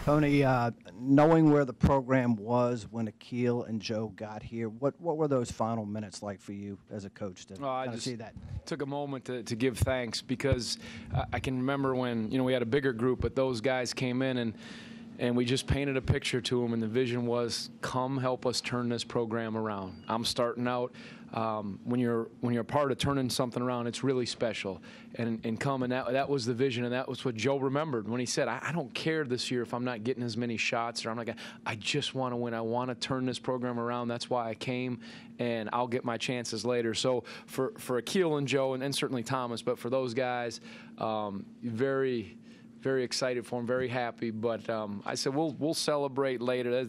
Tony, knowing where the program was when Akil and Joe got here, what were those final minutes like for you as a coach to kind of see that? Took a moment to give thanks because I can remember when we had a bigger group, but those guys came in and we just painted a picture to them, and the vision was, come help us turn this program around. I'm starting out. When you're a part of turning something around, it's really special. And come, and that was the vision, and that was what Joe remembered when he said, I don't care this year if I'm not getting as many shots, or I just want to win. I want to turn this program around. That's why I came, and I'll get my chances later. So for Akil and Joe, and certainly Thomas, but for those guys, very excited for him, very happy. But I said we'll celebrate later.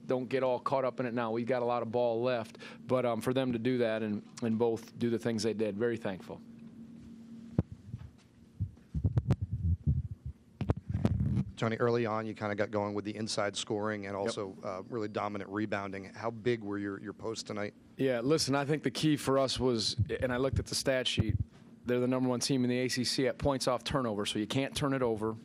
Don't get all caught up in it now. We've got a lot of ball left. But for them to do that and both do the things they did, very thankful. Tony, early on you kind of got going with the inside scoring and also really dominant rebounding. How big were your posts tonight? Yeah, listen, I think the key for us was, and I looked at the stat sheet, they're the #1 team in the ACC at points off turnover, so you can't turn it over.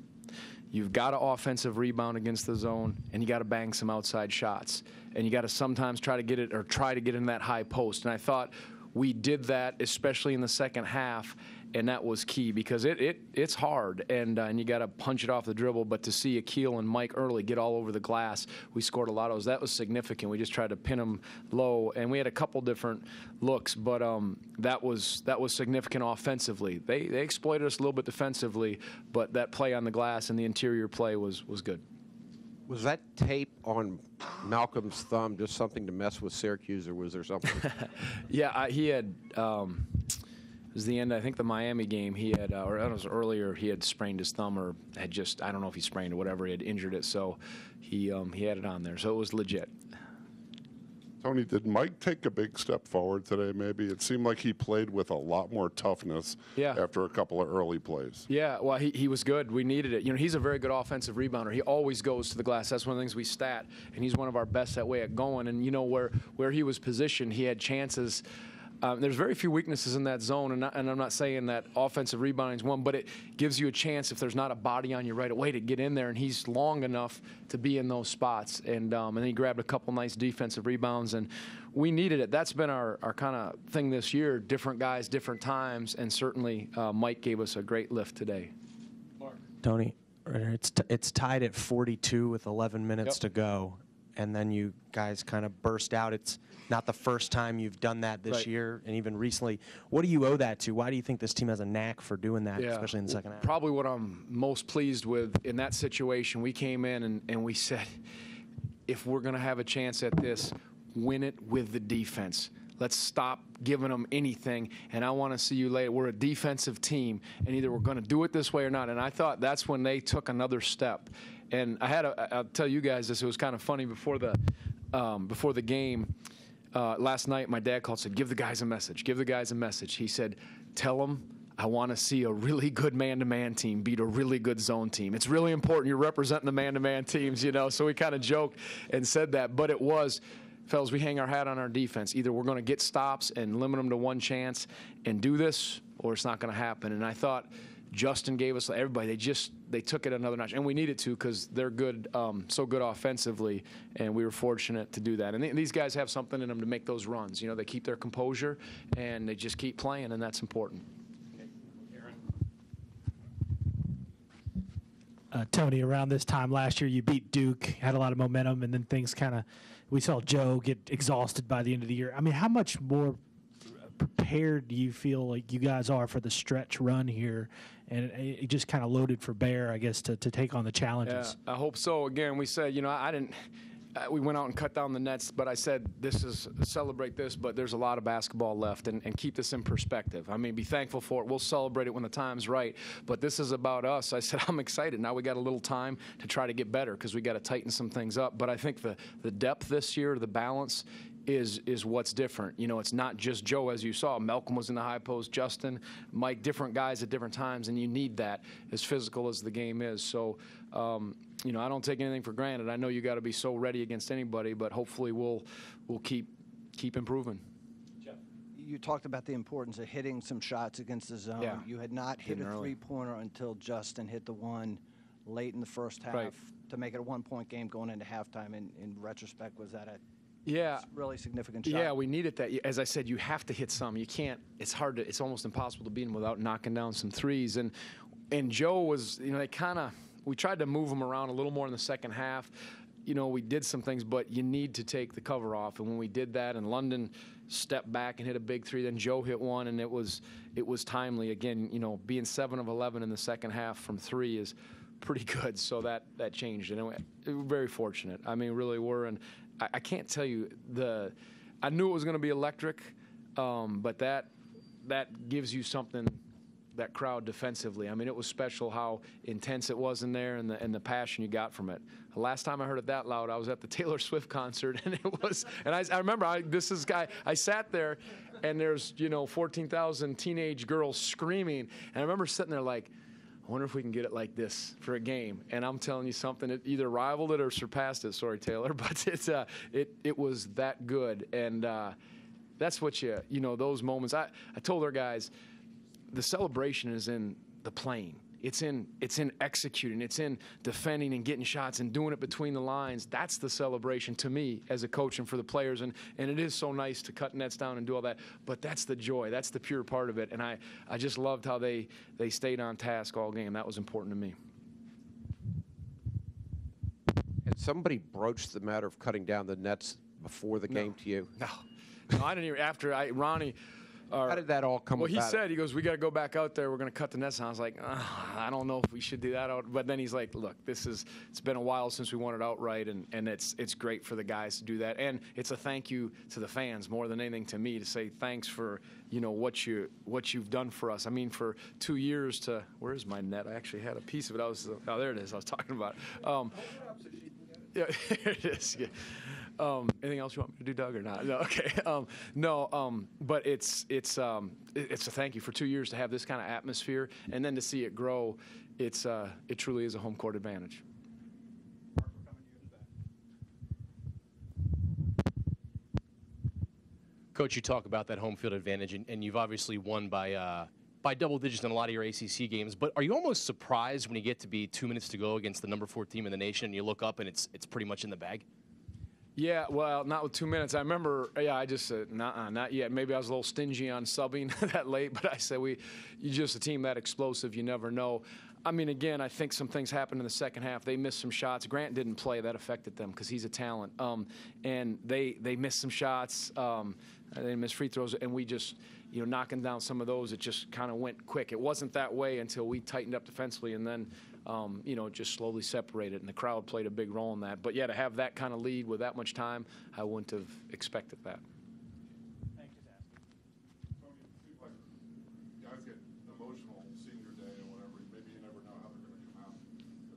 You've got to offensive rebound against the zone, and you got to bang some outside shots. And you got to sometimes try to get in that high post. And I thought we did that, especially in the second half, and that was key because it's hard, and you got to punch it off the dribble. But to see Akil and Mike early get all over the glass, we scored a lot of those. That was significant. We just tried to pin them low, and we had a couple different looks, but that was significant offensively. They exploited us a little bit defensively, but that play on the glass and the interior play was good. Was that tape on Malcolm's thumb just something to mess with Syracuse, or was there something? Yeah, he had. It was the end, I think, the Miami game. He had, or it was earlier, he had sprained his thumb, or had just, I don't know if he sprained it, whatever, he had injured it. So he had it on there. So it was legit. Tony, did Mike take a big step forward today, maybe? It seemed like he played with a lot more toughness after a couple of early plays. Yeah, well, he was good. We needed it. He's a very good offensive rebounder. He always goes to the glass. That's one of the things we stat, and he's one of our best that way at going. And, where he was positioned, he had chances. There's very few weaknesses in that zone, and I'm not saying that offensive rebounding is one, but it gives you a chance if there's not a body on you right away to get in there, and he's long enough to be in those spots. And then he grabbed a couple nice defensive rebounds, and we needed it. That's been our kind of thing this year, different guys, different times, and certainly Mike gave us a great lift today. Mark. Tony, it's tied at 42 with 11 minutes to go, and then you guys kind of burst out. It's not the first time you've done that this year, and even recently. What do you owe that to? Why do you think this team has a knack for doing that, especially in the second half? Probably what I'm most pleased with in that situation, we came in and we said, if we're going to have a chance at this, win it with the defense. Let's stop giving them anything, and I want to see you later. We're a defensive team, and either we're going to do it this way or not. And I thought that's when they took another step. And I'll tell you guys this, it was kind of funny before the game. Last night, my dad called and said, give the guys a message. Give the guys a message. He said, tell them I want to see a really good man-to-man team beat a really good zone team. It's really important. You're representing the man-to-man teams, So we kind of joked and said that. But it was, fellas, we hang our hat on our defense. Either we're going to get stops and limit them to one chance and do this, or it's not going to happen. And I thought Justin gave us, everybody, they took it another notch. And we needed to because they're good, so good offensively, and we were fortunate to do that. And these guys have something in them to make those runs. They keep their composure, and they just keep playing, and that's important. Tony, around this time last year, you beat Duke, had a lot of momentum, and then things we saw Joe get exhausted by the end of the year. I mean, how much more prepared do you feel like you guys are for the stretch run here, and it just kind of loaded for bear, I guess, to take on the challenges? Yeah, I hope so. Again, we said, we went out and cut down the nets, but I said, celebrate this, but there's a lot of basketball left, and keep this in perspective. I mean, be thankful for it. We'll celebrate it when the time's right, but this is about us. I said, I'm excited. Now we got a little time to try to get better because we got to tighten some things up. But I think the depth this year, the balance, is what's different. It's not just Joe, as you saw. Malcolm was in the high post, Justin, Mike, different guys at different times, and you need that, as physical as the game is. So, I don't take anything for granted. I know you got to be so ready against anybody, but hopefully we'll keep improving. Jeff, you talked about the importance of hitting some shots against the zone. Yeah. You had not hit a three-pointer until Justin hit the one late in the first half to make it a 1-point game going into halftime. In retrospect, was that a really significant shot? Yeah, we needed that. As I said, you have to hit some. You can't. It's hard to. It's almost impossible to beat him without knocking down some threes. And Joe was, we tried to move him around a little more in the second half. We did some things, but you need to take the cover off. And when we did that, and London stepped back and hit a big three, then Joe hit one, and it was timely. Again, being 7 of 11 in the second half from 3 is pretty good. So that changed, and we're very fortunate. I mean, really were. And I can't tell you I knew it was going to be electric, but that gives you something. That crowd defensively. I mean, it was special how intense it was in there and the passion you got from it. The last time I heard it that loud, I was at the Taylor Swift concert, and it was. And I remember I sat there, and there's 14,000 teenage girls screaming, and I remember sitting there like, I wonder if we can get it like this for a game. And I'm telling you something, it either rivaled it or surpassed it. Sorry, Taylor, but it was that good, and that's what those moments. I told our guys. The celebration is in the playing. It's in executing. It's in defending and getting shots and doing it between the lines. That's the celebration to me as a coach and for the players. And it is so nice to cut nets down and do all that. But that's the joy. That's the pure part of it. And I just loved how they stayed on task all game. That was important to me. Had somebody broached the matter of cutting down the nets before the game to you? No, I didn't even. Ronnie. How did that all come about? Well, he said, we got to go back out there. We're going to cut the nets. And I was like, I don't know if we should do that. But then he's like, look, it's been a while since we won it outright, and it's great for the guys to do that. And it's a thank you to the fans more than anything to me to say thanks for, what you've done for us. I mean, for 2 years where's my net? I actually had a piece of it. There it is. I was talking about. Yeah, here it is. Yeah. Anything else you want me to do, Doug, or not? No, okay. But it's a thank you for 2 years to have this kind of atmosphere, and then to see it grow. It truly is a home court advantage. Coach, you talk about that home field advantage, and you've obviously won by double digits in a lot of your ACC games. But are you almost surprised when you get to be 2 minutes to go against the number 4 team in the nation, and you look up and it's pretty much in the bag? Yeah, well, not with 2 minutes. I remember, I just said, not yet. Maybe I was a little stingy on subbing that late, but I said, you're just a team that explosive, you never know. I mean, again, I think some things happened in the second half. They missed some shots. Grant didn't play. That affected them because he's a talent. And they missed some shots. They missed free throws, and we just, knocking down some of those, it just kind of went quick. It wasn't that way until we tightened up defensively, and then just slowly separated, and the crowd played a big role in that. But, yeah, to have that kind of lead with that much time, I wouldn't have expected that. Thank you, Tony, it seems like guys get emotional senior day or whatever. Maybe you never know how they're going to come out.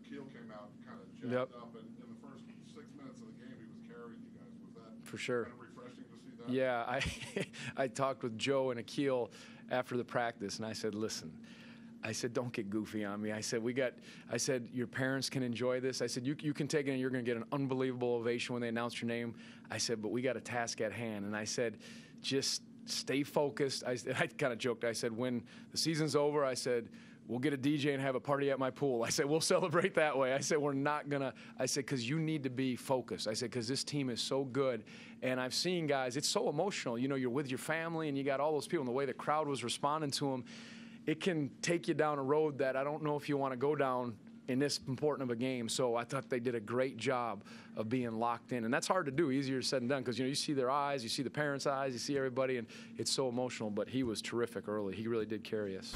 Akil came out kind of jacked up, and in the first 6 minutes of the game, he was carrying you guys. Was that for sure kind of refreshing to see that? Yeah, I talked with Joe and Akil after the practice, and I said, listen, don't get goofy on me. I said, your parents can enjoy this. I said, you can take it and you're going to get an unbelievable ovation when they announce your name. I said, but we got a task at hand. And I said, just stay focused. I kind of joked. I said, when the season's over, I said, we'll get a DJ and have a party at my pool. I said, we'll celebrate that way. I said, we're not going to. I said, because you need to be focused. I said, because this team is so good. And I've seen guys, it's so emotional. You're with your family and you got all those people, and the way the crowd was responding to them, it can take you down a road that I don't know if you want to go down in this important of a game. So I thought they did a great job of being locked in. And that's hard to do, easier said than done, because, you see their eyes, you see the parents' eyes, you see everybody, and it's so emotional. But he was terrific early. He really did carry us.